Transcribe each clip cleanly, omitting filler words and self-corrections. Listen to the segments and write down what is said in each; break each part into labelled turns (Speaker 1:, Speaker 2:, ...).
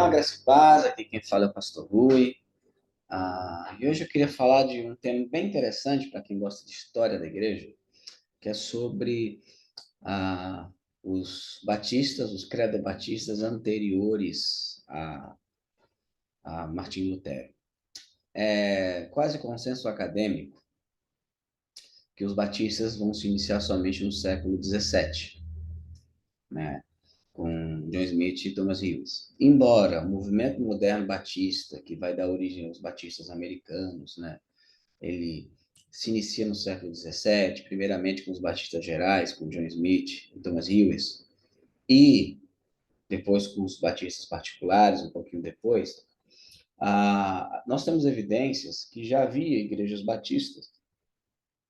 Speaker 1: Graça e paz, aqui quem fala é o pastor Rui. E hoje eu queria falar de um tema bem interessante para quem gosta de história da igreja, que é sobre os batistas, os credo-batistas anteriores a Martim Lutero. É quase consenso acadêmico que os batistas vão se iniciar somente no século XVII, né? Com John Smith e Thomas Hughes. Embora o movimento moderno batista, que vai dar origem aos batistas americanos, né, ele se inicia no século XVII, primeiramente com os batistas gerais, com John Smith e Thomas Hughes, e depois com os batistas particulares, um pouquinho depois. Nós temos evidências que já havia igrejas batistas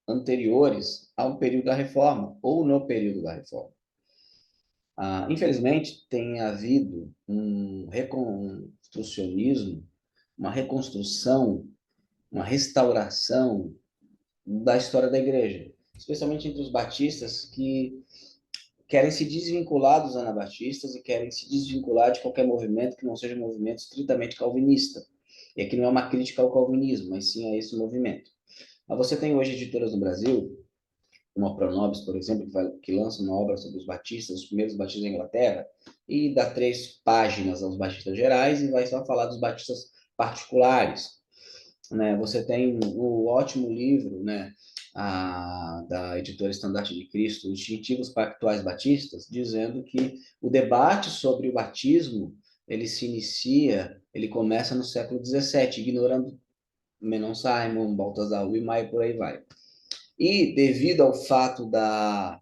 Speaker 1: anteriores ao período da Reforma, ou no período da Reforma. Infelizmente, tem havido um reconstrucionismo, uma reconstrução, uma restauração da história da igreja, especialmente entre os batistas que querem se desvincular dos anabatistas e querem se desvincular de qualquer movimento que não seja um movimento estritamente calvinista. E aqui não é uma crítica ao calvinismo, mas sim a esse movimento. Você tem hoje editoras no Brasil, uma Pronobis, por exemplo, que lança uma obra sobre os batistas, os primeiros batistas da Inglaterra, e dá 3 páginas aos batistas gerais e vai só falar dos batistas particulares. Né? Você tem o ótimo livro, né, da editora Estandarte de Cristo, Distintivos Pactuais Batistas, dizendo que o debate sobre o batismo ele começa no século XVII, ignorando Menon Simon, Baltasar Wilmar e por aí vai. E devido ao fato da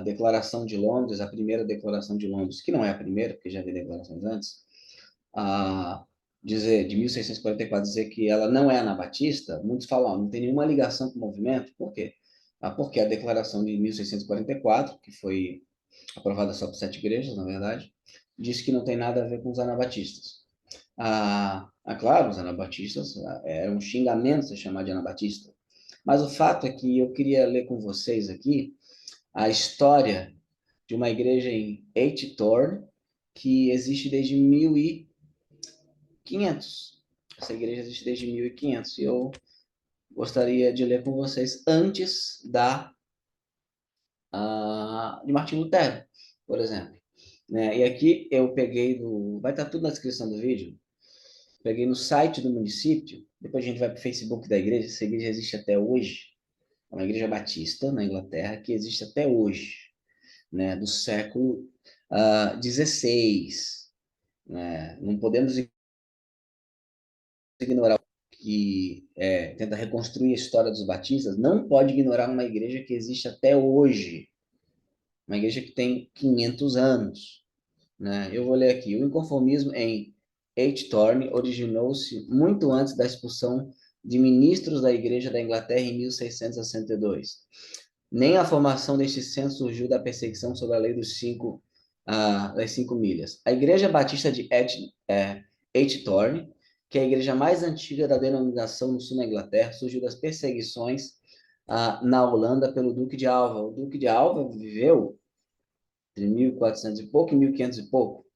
Speaker 1: Declaração de Londres, a primeira Declaração de Londres, que não é a primeira, porque já havia declarações antes, de 1644, dizer que ela não é anabatista, muitos falam, não tem nenhuma ligação com o movimento. Por quê? Porque a Declaração de 1644, que foi aprovada só por 7 igrejas, na verdade, diz que não tem nada a ver com os anabatistas. Claro, os anabatistas, era um xingamento se chamar de anabatista. Mas o fato é que eu queria ler com vocês aqui a história de uma igreja em Eichthorn, que existe desde 1500. Essa igreja existe desde 1500. E eu gostaria de ler com vocês antes de Martim Lutero, por exemplo. Né? E aqui eu peguei vai estar tudo na descrição do vídeo. Peguei no site do município, depois a gente vai para o Facebook da igreja. Essa igreja existe até hoje. É uma igreja batista na Inglaterra que existe até hoje, né? Do século XVI. Né? Não podemos ignorar que tenta reconstruir a história dos batistas, não pode ignorar uma igreja que existe até hoje, uma igreja que tem 500 anos. Né? Eu vou ler aqui. O inconformismo em Eichthorn originou-se muito antes da expulsão de ministros da Igreja da Inglaterra em 1662. Nem a formação deste centro surgiu da perseguição sobre a lei das 5 milhas. A Igreja Batista de Eichthorn, que é a igreja mais antiga da denominação no sul da Inglaterra, surgiu das perseguições na Holanda pelo Duque de Alva. O Duque de Alva viveu entre 1400 e pouco e 1500 e pouco.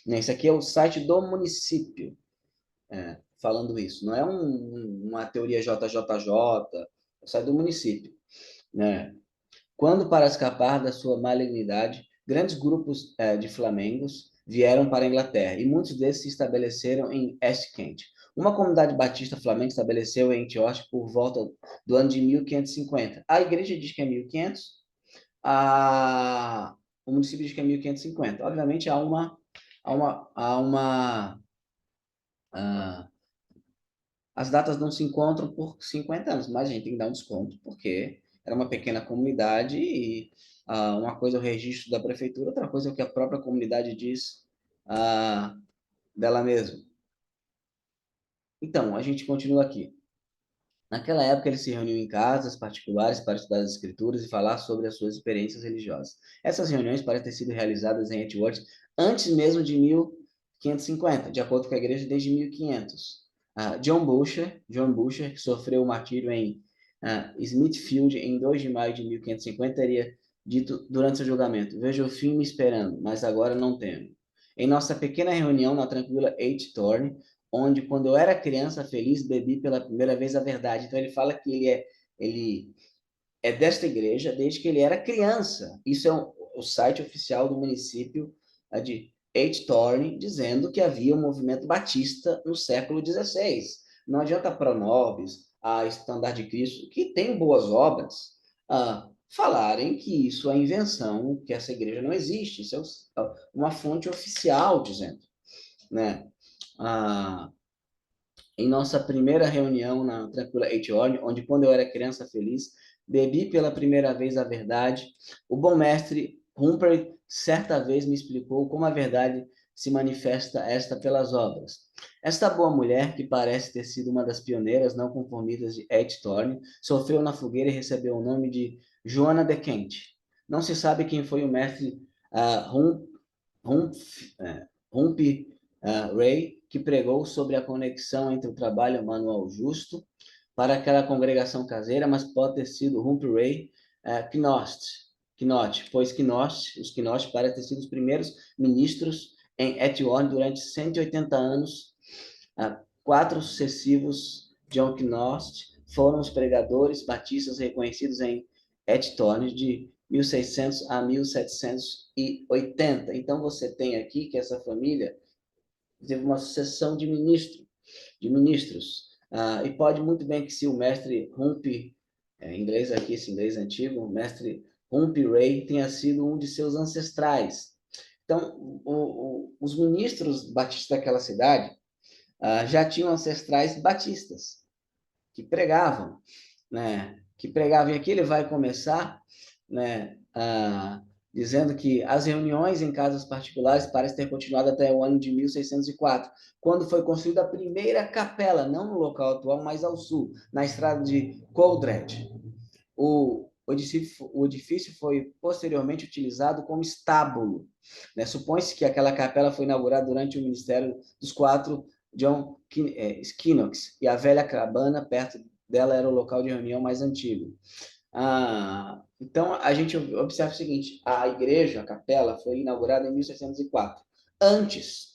Speaker 1: Isso aqui é o site do município falando isso. Não é uma teoria JJJ, é o site do município. Né? Quando, para escapar da sua malignidade, grandes grupos de flamengos vieram para a Inglaterra, e muitos desses se estabeleceram em East Kent. Uma comunidade batista flamenga estabeleceu em Antioch por volta do ano de 1550. A igreja diz que é 1500, o município diz que é 1550. Obviamente, as datas não se encontram por 50 anos, mas a gente tem que dar um desconto, porque era uma pequena comunidade e uma coisa é o registro da prefeitura, outra coisa é o que a própria comunidade diz dela mesma. Então, a gente continua aqui. Naquela época, eles se reuniam em casas particulares para estudar as escrituras e falar sobre as suas experiências religiosas. Essas reuniões parecem ter sido realizadas em Edgeworth antes mesmo de 1550, de acordo com a igreja, desde 1500. John Busher, que sofreu o martírio em Smithfield em 2 de maio de 1550, teria dito durante seu julgamento: "Vejo o fim me esperando, mas agora não temo. Em nossa pequena reunião na tranquila H-Thorne, onde, quando eu era criança feliz, bebi pela primeira vez a verdade. Então, ele fala que ele é desta igreja desde que ele era criança. Isso é o site oficial do município de H-Thorne, dizendo que havia um movimento batista no século XVI. Não adianta a Pronobis, a Estandarte de Cristo, que tem boas obras, falarem que isso é invenção, que essa igreja não existe. Isso é uma fonte oficial dizendo, né? Em nossa primeira reunião na Tranquila H-Thorne, onde, quando eu era criança feliz, bebi pela primeira vez a verdade, o bom mestre Humphrey certa vez me explicou como a verdade se manifesta esta pelas obras. Esta boa mulher, que parece ter sido uma das pioneiras não conformistas de H-Thorne, sofreu na fogueira e recebeu o nome de Joana de Kent. Não se sabe quem foi o mestre Humphrey Ray, que pregou sobre a conexão entre o trabalho manual justo para aquela congregação caseira, mas pode ter sido Humphrey Ray Knott, pois os Knott parecem ter sido os primeiros ministros em Etienne durante 180 anos. Quatro sucessivos John Knott foram os pregadores batistas reconhecidos em Etienne de 1600 a 1780. Então, você tem aqui que essa família teve uma sucessão de ministros. E pode muito bem que, se o mestre Humphrey, em inglês aqui, esse inglês antigo, o mestre Humphrey Ray tenha sido um de seus ancestrais. Então, os ministros batistas daquela cidade já tinham ancestrais batistas, que pregavam, né? Que pregavam. E aqui ele vai começar, né? Dizendo que as reuniões em casas particulares parecem ter continuado até o ano de 1604, quando foi construída a primeira capela, não no local atual, mas ao sul, na estrada de Coldred. O edifício foi posteriormente utilizado como estábulo, né? Supõe-se que aquela capela foi inaugurada durante o ministério dos quatro John Skinnox, e a velha cabana perto dela era o local de reunião mais antigo. Então, a gente observa o seguinte: a igreja, a capela, foi inaugurada em 1604. Antes,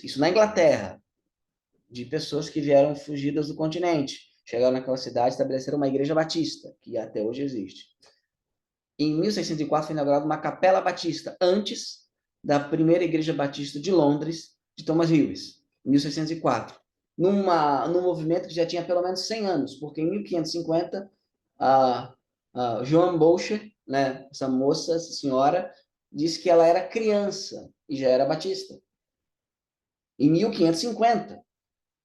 Speaker 1: isso na Inglaterra, de pessoas que vieram fugidas do continente, chegaram naquela cidade e estabeleceram uma igreja batista, que até hoje existe. Em 1604 foi inaugurada uma capela batista, antes da primeira igreja batista de Londres, de Thomas Hughes, em 1604. Num movimento que já tinha pelo menos 100 anos, porque em 1550, a Joan Bolcher, né, essa moça, essa senhora, disse que ela era criança e já era batista. Em 1550.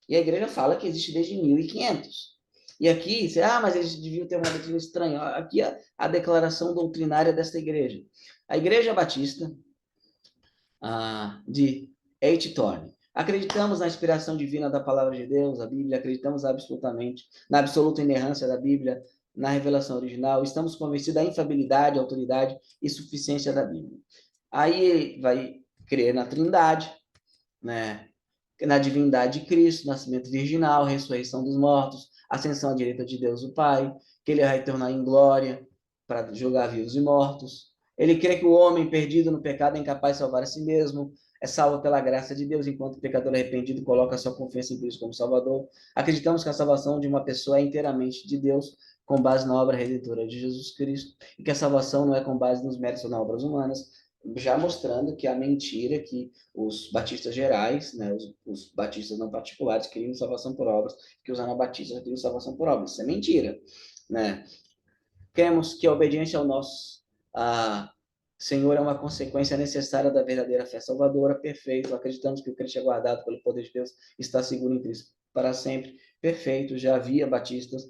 Speaker 1: E a igreja fala que existe desde 1500. E aqui, mas eles deviam ter uma doutrina estranha. Aqui a declaração doutrinária desta igreja. A Igreja Batista de H-Thorne. Acreditamos na inspiração divina da palavra de Deus, a Bíblia, acreditamos absolutamente na absoluta inerrância da Bíblia, na revelação original, estamos convencidos da infalibilidade, autoridade e suficiência da Bíblia. Aí vai crer na Trindade, né? Na divindade de Cristo, nascimento virginal, ressurreição dos mortos, ascensão à direita de Deus o Pai, que ele vai retornar em glória para julgar vivos e mortos. Ele crê que o homem perdido no pecado é incapaz de salvar a si mesmo, é salvo pela graça de Deus, enquanto o pecador arrependido coloca sua confiança em Cristo como Salvador. Acreditamos que a salvação de uma pessoa é inteiramente de Deus, com base na obra redentora de Jesus Cristo, e que a salvação não é com base nos méritos ou nas obras humanas, já mostrando que a mentira que os batistas gerais, né, os batistas não particulares, queriam salvação por obras, que os anabatistas queriam salvação por obras. Isso é mentira, né? Cremos que a obediência ao nosso Senhor é uma consequência necessária da verdadeira fé salvadora, perfeito. Acreditamos que o crente é guardado pelo poder de Deus, está seguro em Cristo para sempre, perfeito. Já havia batistas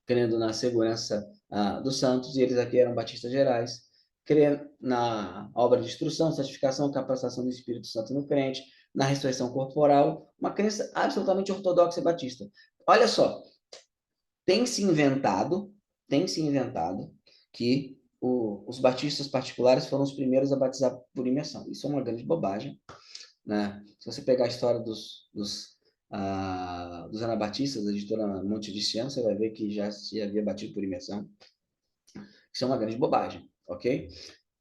Speaker 1: crendo na segurança dos santos, e eles aqui eram batistas gerais, crendo na obra de instrução, santificação, capacitação do Espírito Santo no crente, na ressurreição corporal, uma crença absolutamente ortodoxa e batista. Olha só, tem se inventado que os batistas particulares foram os primeiros a batizar por imersão. Isso é uma grande bobagem, né? Se você pegar a história dos anabatistas, da editora Monte de Sião, você vai ver que já se havia batido por imersão. Isso é uma grande bobagem, ok?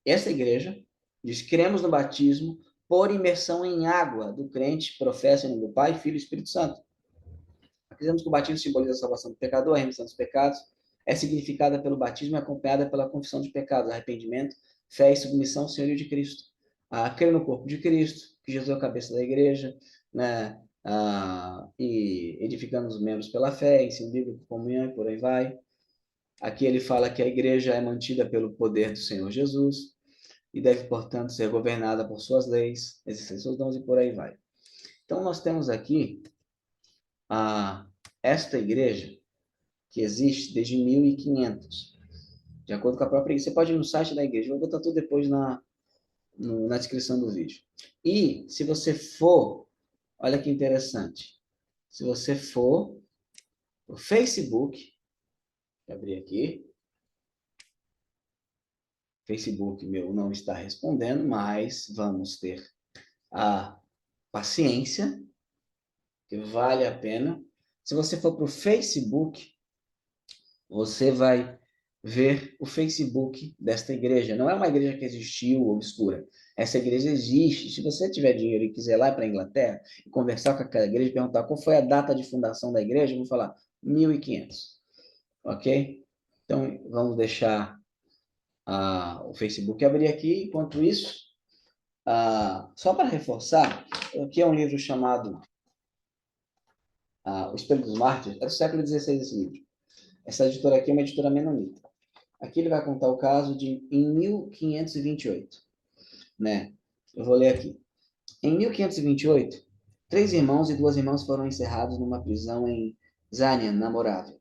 Speaker 1: Essa igreja diz: cremos no batismo por imersão em água do crente, professa em nome do Pai, Filho e Espírito Santo. Acreditamos que o batismo simboliza a salvação do pecador, a remissão dos pecados, é significada pelo batismo e acompanhada pela confissão de pecados, arrependimento, fé e submissão ao senhorio de Cristo. Crer no corpo de Cristo, que Jesus é a cabeça da igreja, né? E edificando os membros pela fé, ensino bíblico, comunhão e por aí vai. Aqui ele fala que a igreja é mantida pelo poder do Senhor Jesus e deve, portanto, ser governada por suas leis, exercer seus dons e por aí vai. Então, nós temos aqui esta igreja que existe desde 1500, de acordo com a própria igreja. Você pode ir no site da igreja, vou botar tudo depois na descrição do vídeo. E se você for, olha que interessante, se você for no Facebook, vou abrir aqui, Facebook meu não está respondendo, mas vamos ter a paciência, que vale a pena. Se você for para o Facebook, você vai ver o Facebook desta igreja. Não é uma igreja que existiu obscura. Essa igreja existe. Se você tiver dinheiro e quiser ir lá para a Inglaterra e conversar com aquela igreja e perguntar qual foi a data de fundação da igreja, eu vou falar 1500. Ok? Então, vamos deixar o Facebook abrir aqui. Enquanto isso, só para reforçar, aqui é um livro chamado O Espelho dos Mártires. É do século XVI esse livro. Essa editora aqui é uma editora menonita. Aqui ele vai contar o caso de em 1528, né? Eu vou ler aqui. Em 1528, 3 irmãos e 2 irmãs foram encerrados numa prisão em Zânia, na Morávia.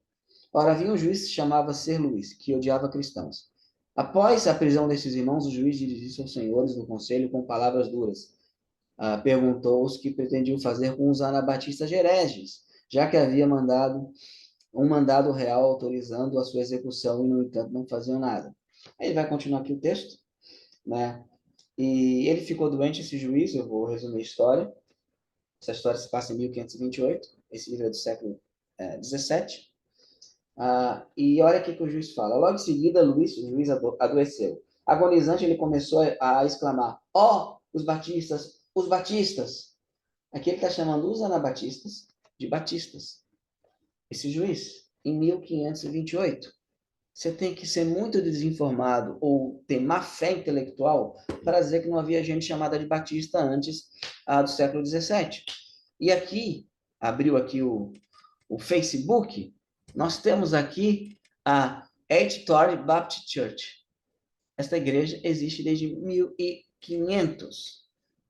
Speaker 1: Ora, havia um juiz que se chamava Ser Luís, que odiava cristãos. Após a prisão desses irmãos, o juiz dirigiu-se aos senhores do conselho com palavras duras. Perguntou-os o que pretendiam fazer com os anabatistas hereges, já que havia um mandado real autorizando a sua execução e, no entanto, não faziam nada. Aí ele vai continuar aqui o texto, né? E ele ficou doente, esse juiz, eu vou resumir a história. Essa história se passa em 1528, esse livro é do século XVII. E olha o que o juiz fala. Logo em seguida, Luís, o juiz adoeceu. Agonizante, ele começou a exclamar: ó, os batistas, os batistas! Aqui ele está chamando os anabatistas de batistas. Esse juiz, em 1528. Você tem que ser muito desinformado ou ter má fé intelectual para dizer que não havia gente chamada de batista antes do século XVII. E aqui, abriu aqui o Facebook, nós temos aqui a Editor Baptist Church. Esta igreja existe desde 1500,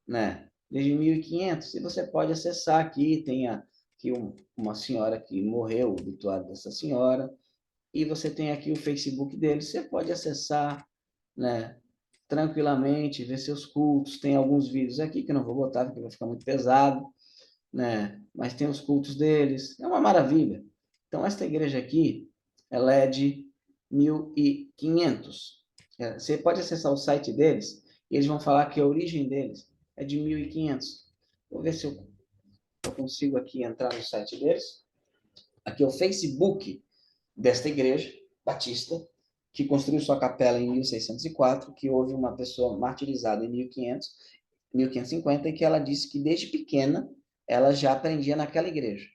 Speaker 1: né? Desde 1500. E você pode acessar aqui, tem aqui uma senhora que morreu, o obituário dessa senhora, e você tem aqui o Facebook dele. Você pode acessar, né, tranquilamente, ver seus cultos. Tem alguns vídeos aqui que eu não vou botar porque vai ficar muito pesado, né? Mas tem os cultos deles. É uma maravilha. Então, esta igreja aqui, ela é de 1500. Você pode acessar o site deles e eles vão falar que a origem deles é de 1500. Vou ver se eu consigo aqui entrar no site deles. Aqui é o Facebook desta igreja batista, que construiu sua capela em 1604, que houve uma pessoa martirizada em 1500, 1550, e que ela disse que desde pequena ela já aprendia naquela igreja,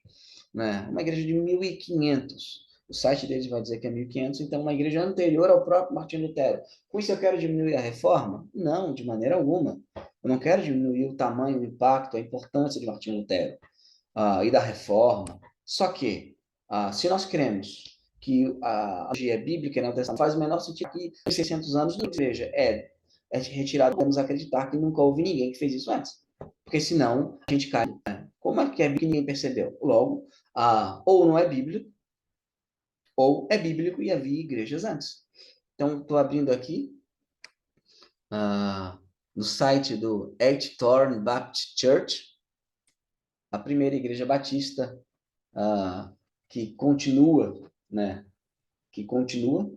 Speaker 1: né? Uma igreja de 1500. O site deles vai dizer que é 1500, então uma igreja anterior ao próprio Martinho Lutero. Com isso eu quero diminuir a reforma? Não, de maneira alguma. Eu não quero diminuir o tamanho, o impacto, a importância de Martinho Lutero e da reforma. Só que, se nós cremos que a teologia bíblica não faz o menor sentido que em 600 anos não seja, é retirado, vamos acreditar que nunca houve ninguém que fez isso antes. Porque senão a gente cai. Né? Como é que é que ninguém percebeu? Logo, ou não é bíblico, ou é bíblico e havia igrejas antes. Então, estou abrindo aqui no site do Thorn Baptist Church, a primeira igreja batista que continua, né? Que continua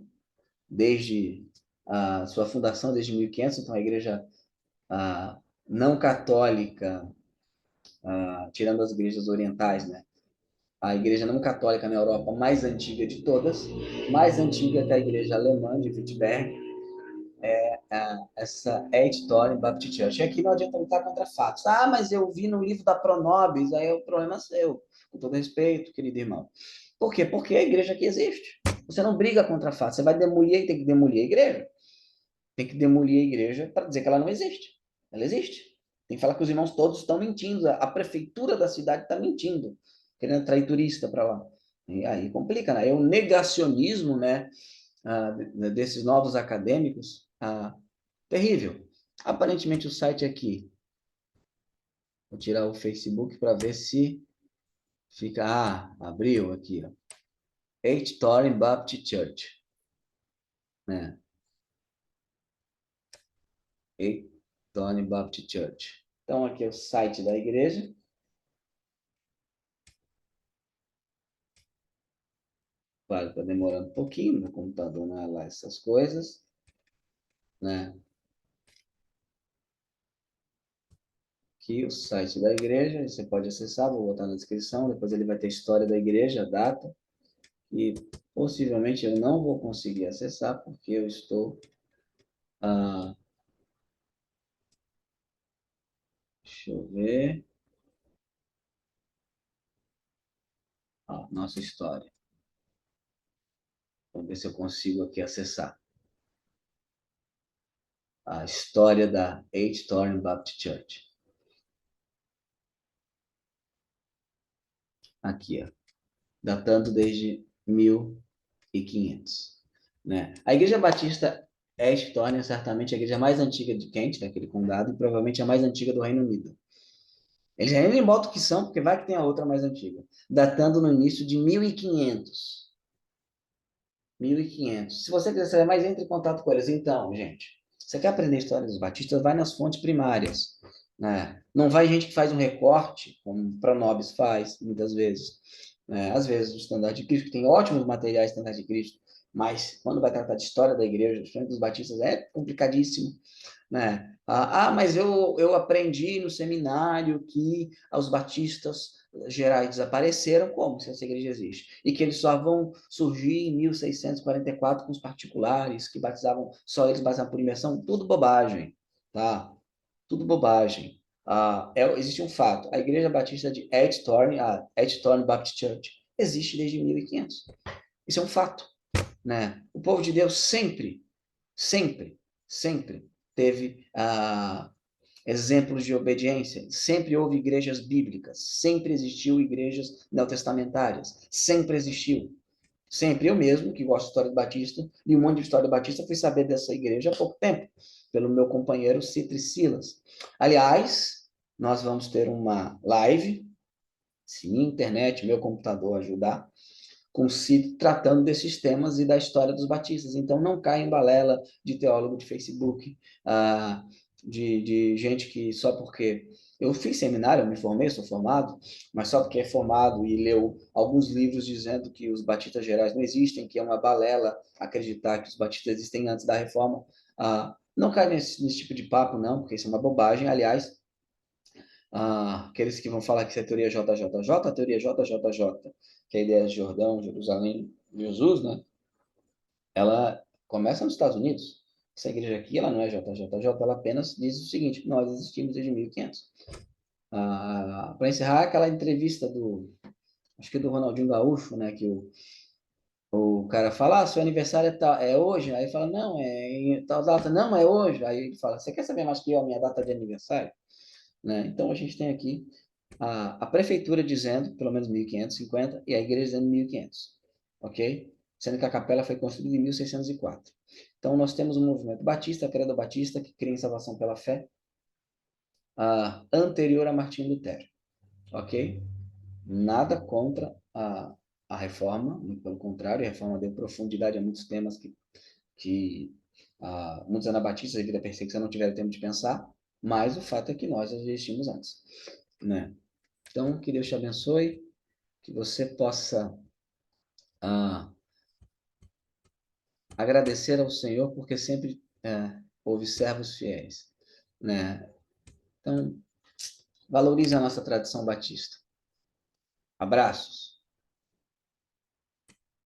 Speaker 1: desde a sua fundação, desde 1500. Então, a igreja não católica, tirando as igrejas orientais, né? A igreja não católica na Europa mais antiga de todas, mais antiga que a igreja alemã de Wittenberg, essa Editorial Baptist Church. E aqui não adianta lutar contra fatos. Ah, mas eu vi no livro da Pronobis, aí é o problema seu. Com todo respeito, querido irmão. Por quê? Porque a igreja aqui existe. Você não briga contra fatos. Você vai demolir e tem que demolir a igreja. Tem que demolir a igreja para dizer que ela não existe. Ela existe. Tem que falar que os irmãos todos estão mentindo. A prefeitura da cidade está mentindo, querendo atrair turista para lá. E aí complica, né? É o negacionismo, né, desses novos acadêmicos, terrível. Aparentemente o site aqui, vou tirar o Facebook para ver se fica. Abriu aqui, ó. H. Baptist Church, né? H. Baptist Church. Então aqui é o site da igreja. Claro, está demorando um pouquinho, no computador não é lá essas coisas, né? Aqui o site da igreja, você pode acessar, vou botar na descrição, depois ele vai ter história da igreja, a data, e possivelmente eu não vou conseguir acessar, porque eu estou... deixa eu ver... nossa história. Vamos ver se eu consigo aqui acessar. A história da H. Baptist Church. Aqui, ó. Datando desde 1500. Né? A Igreja Batista Thorne é certamente a igreja mais antiga de Kent, daquele condado, e provavelmente a mais antiga do Reino Unido. Eles ainda nem botam que são, porque vai que tem a outra mais antiga. Datando no início de 1500. 1500. Se você quiser saber mais, entre em contato com eles. Então, gente, você quer aprender a história dos batistas, vai nas fontes primárias. Né? Não vai gente que faz um recorte, como o Pronobis faz, muitas vezes. Né? Às vezes, o Standard de Cristo, que tem ótimos materiais Standard de Cristo, mas quando vai tratar de história da igreja, principalmente dos batistas, é complicadíssimo. Né? Mas eu aprendi no seminário que os batistas gerais desapareceram, como se essa igreja existe? E que eles só vão surgir em 1644 com os particulares, que batizavam, só eles batizavam por imersão, tudo bobagem, tá? Tudo bobagem. Existe um fato, a igreja batista de Edthorne, a Edthorne Baptist Church, existe desde 1500. Isso é um fato, né? O povo de Deus sempre, sempre, sempre teve exemplos de obediência. Sempre houve igrejas bíblicas, sempre existiu igrejas neotestamentárias, sempre existiu. Sempre eu mesmo, que gosto de história do Batista, li um monte de história do Batista, fui saber dessa igreja há pouco tempo, pelo meu companheiro Citri Silas. Aliás, nós vamos ter uma live, se internet, meu computador ajudar, com o Cid tratando desses temas e da história dos batistas. Então, não caia em balela de teólogo de Facebook, de gente que só porque... Eu fiz seminário, eu me formei, sou formado, mas só porque é formado e leu alguns livros dizendo que os batistas gerais não existem, que é uma balela acreditar que os batistas existem antes da reforma. Não cai nesse tipo de papo, não, porque isso é uma bobagem. Aliás, aqueles que vão falar que isso é teoria JJJ, a teoria JJJ, que é a ideia de Jordão, Jerusalém, Jesus, né? Ela começa nos Estados Unidos. Essa igreja aqui, ela não é JJJ, ela apenas diz o seguinte: nós existimos desde 1500. Para encerrar, aquela entrevista acho que do Ronaldinho Gaúcho, né? Que o cara fala: seu aniversário é hoje? Aí ele fala: não, é em tal data. Não, é hoje. Aí ele fala: você quer saber mais que eu, a minha data de aniversário? Né? Então a gente tem aqui a prefeitura dizendo, pelo menos 1550, e a igreja dizendo 1500, ok? Sendo que a capela foi construída em 1604. Então nós temos um movimento batista, credo batista, que crê em salvação pela fé, anterior a Martim Lutero, ok? Nada contra a reforma, muito pelo contrário, a reforma deu profundidade a muitos temas que muitos anabatistas devido à perseguição não tiveram tempo de pensar, mas o fato é que nós existimos antes, né? Então, que Deus te abençoe, que você possa agradecer ao Senhor, porque sempre houve servos fiéis, né? Então, valorize a nossa tradição batista. Abraços.